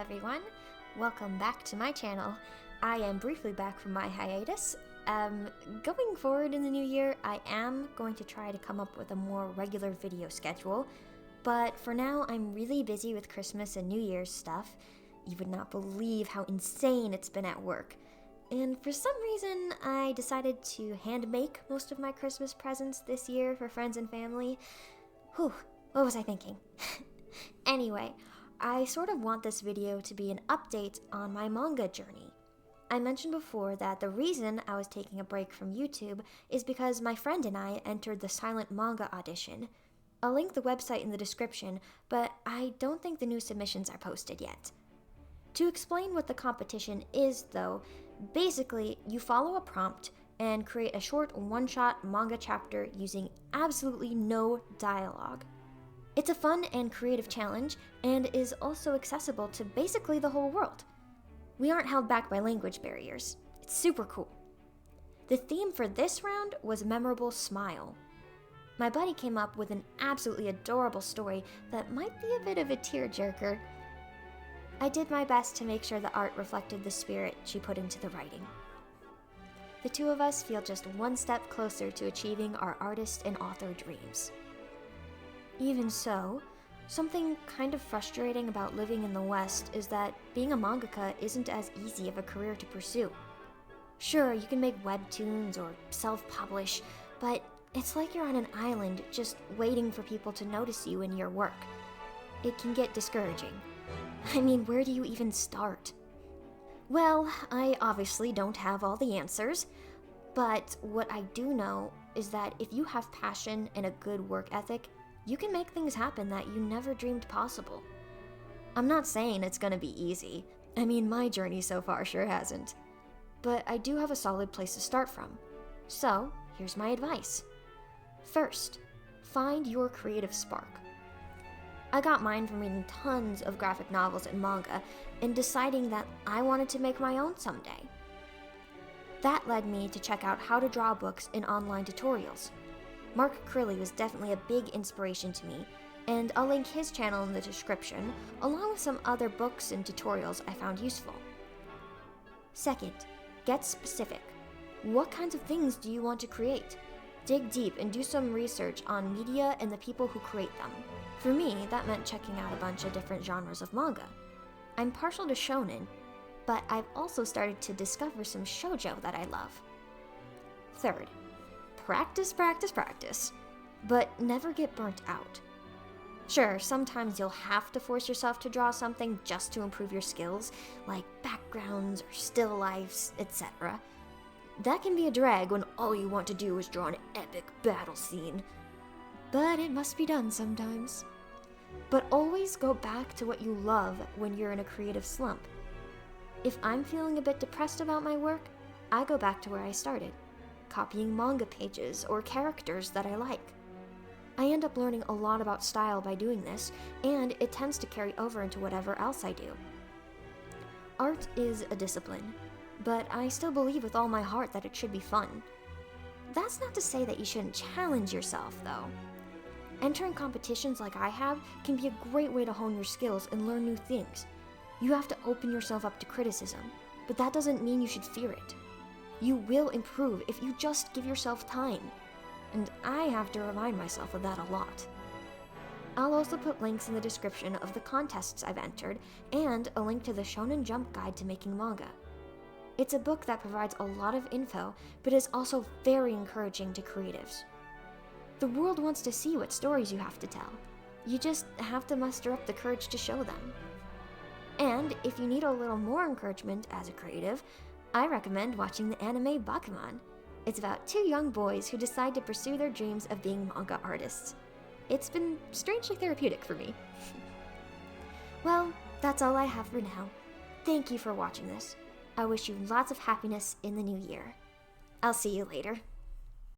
everyone. Welcome back to my channel. I am briefly back from my hiatus. Going forward in the new year, I am going to try to come up with a more regular video schedule, but for now I'm really busy with Christmas and New Year's stuff. You would not believe how insane it's been at work. And for some reason, I decided to hand make most of my Christmas presents this year for friends and family. Whew, what was I thinking? Anyway, I sort of want this video to be an update on my manga journey. I mentioned before that the reason I was taking a break from YouTube is because my friend and I entered the silent manga audition. I'll link the website in the description, but I don't think the new submissions are posted yet. To explain what the competition is, though, basically you follow a prompt and create a short one-shot manga chapter using absolutely no dialogue. It's a fun and creative challenge, and is also accessible to basically the whole world. We aren't held back by language barriers. It's super cool. The theme for this round was Memorable Smile. My buddy came up with an absolutely adorable story that might be a bit of a tearjerker. I did my best to make sure the art reflected the spirit she put into the writing. The two of us feel just one step closer to achieving our artist and author dreams. Even so, something kind of frustrating about living in the West is that being a mangaka isn't as easy of a career to pursue. Sure, you can make webtoons or self-publish, but it's like you're on an island just waiting for people to notice you and your work. It can get discouraging. I mean, where do you even start? Well, I obviously don't have all the answers, but what I do know is that if you have passion and a good work ethic, you can make things happen that you never dreamed possible. I'm not saying it's gonna be easy. I mean, my journey so far sure hasn't. But I do have a solid place to start from. So, here's my advice. First, find your creative spark. I got mine from reading tons of graphic novels and manga and deciding that I wanted to make my own someday. That led me to check out how to draw books in online tutorials. Mark Crilly was definitely a big inspiration to me, and I'll link his channel in the description, along with some other books and tutorials I found useful. Second, get specific. What kinds of things do you want to create? Dig deep and do some research on media and the people who create them. For me, that meant checking out a bunch of different genres of manga. I'm partial to shonen, but I've also started to discover some shoujo that I love. Third, practice, but never get burnt out. Sure, sometimes you'll have to force yourself to draw something just to improve your skills, like backgrounds or still lifes, etc. That can be a drag when all you want to do is draw an epic battle scene. But it must be done sometimes. But always go back to what you love when you're in a creative slump. If I'm feeling a bit depressed about my work, I go back to where I started, copying manga pages or characters that I like. I end up learning a lot about style by doing this, and it tends to carry over into whatever else I do. Art is a discipline, but I still believe with all my heart that it should be fun. That's not to say that you shouldn't challenge yourself, though. Entering competitions like I have can be a great way to hone your skills and learn new things. You have to open yourself up to criticism, but that doesn't mean you should fear it. You will improve if you just give yourself time, and I have to remind myself of that a lot. I'll also put links in the description of the contests I've entered, and a link to the Shonen Jump Guide to Making Manga. It's a book that provides a lot of info, but is also very encouraging to creatives. The world wants to see what stories you have to tell. You just have to muster up the courage to show them. And if you need a little more encouragement as a creative, I recommend watching the anime Bakuman. It's about two young boys who decide to pursue their dreams of being manga artists. It's been strangely therapeutic for me. Well, that's all I have for now. Thank you for watching this. I wish you lots of happiness in the new year. I'll see you later.